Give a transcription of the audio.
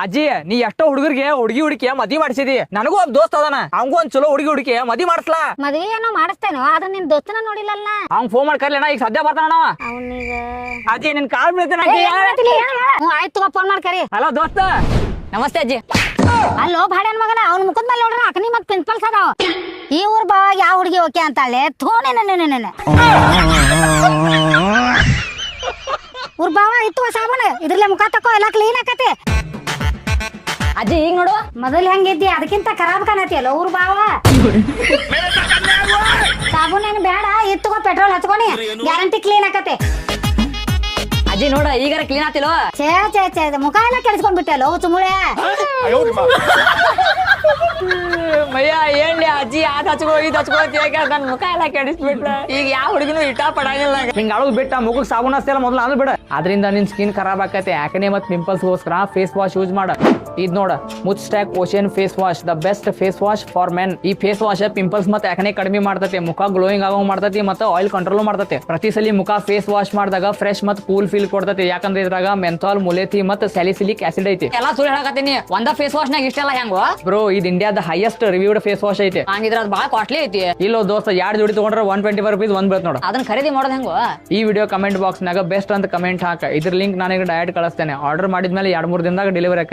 ಅಜ್ಜಿ ನೀ ಎಷ್ಟೋ ಹುಡುಗರಿಗೆ ಹುಡುಗಿ ಮದ್ವಿ ಮಾಡಿಸಿದಿ. ನನಗೂ ಒಂದ್ ದೋಸ್ತ್ ಅದನ, ಅವಂಗೂ ಒಂದ್ ಚಲೋ ಹುಡುಗಿ ಮದ್ವಿ ಮಾಡಿಸ್ಲಾ. ಮದ್ವಿ ಏನೋ ಮಾಡಿಸ್ತೇನೋ, ಆದ್ರೆ ನಿನ್ ದೋಸ್ತನ ನೋಡಿಲ್ಲಲ್ಲ. ಅವ್ನ್ ಫೋನ್ ಮಾಡಿ ಕರ್ಲೇನ, ಈಗ ಸದ್ಯ ಬರ್ತಾನ. ಅವನೀಗ ಅಜ್ಜಿ ನಿನ್ ಕಾಲ್ ಬೀಳ್ತೇನೆ. ಆಯ್ತು ಫೋನ್ ಮಾಡಿ ಕರಿ. ಹಲೋ ದೋಸ್ತ. ನಮಸ್ತೆ ಅಜ್ಜಿ. ಅಲ್ಲೋ ಭಾಡ್ಯನ್ ಮಗನ, ಅವ್ನ ಮುಖದ ಮೇಲೆ ನೋಡ್ರ ಅಕನಿ ಮತ್ ಪ್ರಿನ್ಸಿಪಲ್ಸ್ ಅದಾವ. ಈ ಊರ್ ಬಾ ಯಾವ ಹುಡುಗಿ ಓಕೆ ಅಂತಾಳೆ ಥೋನೆ ನೆನೆ ಊರ್ ಬಾವ ಇತ್ತು ಸಾಬೂನ್, ಇದ್ರಲ್ಲೇ ಮುಖ ತಕೋ ಎಲ್ಲ ಕ್ಲೀನ್ ಆಕತಿ. ಅಜ್ಜಿ ಈಗ ನೋಡು, ಮೊದಲ್ ಹೆಂಗಿದ್ದಿ ಅದಕ್ಕಿಂತ ಖರಾಬ್ ಕಾಣತಿ ಅಲ್ಲ ಊರ್ ಬಾವ. ಸಾಬೂನ್ ಏನ್ ಬೇಡ, ಇತ್ತುಗೋ ಪೆಟ್ರೋಲ್ ಹಚ್ಕೊನಿ, ಗ್ಯಾರಂಟಿ ಕ್ಲೀನ್ ಆಕತಿ. ಅಜ್ಜಿ ನೋಡ ಈಗಾರ ಕ್ಲೀನ್ ಆತಿಲ್ವ? ಛೇ ಛೇ ಛೇ ಮುಖ ಎಲ್ಲ ಕೆಡಿಸ್ಕೊಂಡ್ಬಿಟ್ಟಲ್ಲ ಓ ಚುಮುಳೆ. ಮಯ್ಯ ಹೇಳಿ ಅಜ್ಜಿ ಅದ್ ಹಚ್ಕೋ ಇದ್ ಹಚ್ಕೋ ಅಂತ ಹೇಳಿ ನನ್ ಮುಖ ಎಲ್ಲ ಕೆಡಿಸ್ಬಿಟ್ಟ. ಈಗ ಯಾವ ಹುಡುಗಿನೂ ಇಷ್ಟ ಪಡಂಗಿಲ್ಲ. ಹಿಂಗ ಅಳದ್ ಬಿಟ್ಟ ಮುಖಕ್ ಸಾಬೂನ್ ಹಚ್ತಿಲ್ಲ ಮೊದ್ಲು ಅದು ಬಿಡ. ಅದ್ರಿಂದ ನಿನ್ ಸ್ಕಿನ್ ಖರಾಬ್ ಆಕತಿ. ಯಾಕನೆ ಮತ್ ಪಿಂಪಲ್ಸ್ಗೋಸ್ಕರ ಫೇಸ್ ವಾಶ್ ಯೂಸ್ ಮಾಡ. ಇದ್ ನೋಡ Muuchstac ocean face wash, the best face wash for men. ಈ ಫೇಸ್ ವಾಶ್ ಪಿಂಪಲ್ಸ್ ಮತ್ತೆ ಯಾಕನೆ ಕಡಿಮೆ ಮಾಡ್ತತಿ, ಮುಖ ಗ್ಲೋಯಿಂಗ್ ಆಗೋ ಮಾಡ್ತತಿ, ಮತ್ತೆ ಆಯಿಲ್ ಕಂಟ್ರೋಲ್ ಮಾಡ್ತತಿ. ಪ್ರತಿ ಸಲ ಮುಖ ಫೇಸ್ ವಾಶ್ ಮಾಡಿದಾಗ ಫ್ರೆಶ್ ಮತ್ ಕೂಲ್ ಫೀಲ್ ಕೊಡ್ತತಿ. ಯಾಕಂದ್ರೆ ಇದ್ರಾಗ ಮೆಂಥಾಲ್, ಮುಲೇಥಿ ಮತ್ತೆ ಸ್ಯಾಲಿಸಿಲಿಕ್ ಆಸಿಡ್ ಐತಿ. ಎಲ್ಲಾ ಸುಳ್ಳು ಹೇಳಕತ್ತೀನಿ. ಒಂದ ಫೇಸ್ ವಾಶ್ ನಾಗ ಇಷ್ಟೆಲ್ಲ ಹೆಂಗೋ ಬ್ರೋ, ಇದು ಇಂಡಿಯಾದ ಹೈಯೆಸ್ಟ್ ರಿವ್ಯೂಡ್ ಫೇಸ್ ವಾಶ್ ಐತಿ. ಹಂಗಿದ್ರ ಅದ್ ಬಾಳ ಕಾಸ್ಟ್ಲಿ ಐತಿ. ಇಲ್ಲೋ ದೋಸ್ತ, 2 ಜೋಡಿ ತಗೊಂಡ್ರೆ 125 ರೂಪೀಸ್ ಒಂದ್ ಬೀಳ್ತ ನೋಡ. ಅದನ್ನ ಖರೀದಿ ಮಾಡೋದ್ ಹೆಂಗೋ? ಈ ವಿಡಿಯೋ ಕಮೆಂಟ್ ಬಾಕ್ಸ್ ನಾಗ ಬೆಸ್ಟ್ ಅಂತ ಕಮೆಂಟ್ ಹಾಕ. ಇದ್ರ ಲಿಂಕ್ ನಾನೀಗ ಡೈರೆಕ್ಟ್ ಕಳಿಸ್ತೇನೆ. ಆರ್ಡರ್ ಮಾಡಿದ್ಮೇಲೆ 2-3 ದಿನದಾಗ ಡೆಲಿವರಿ ಆಕೈತಿ.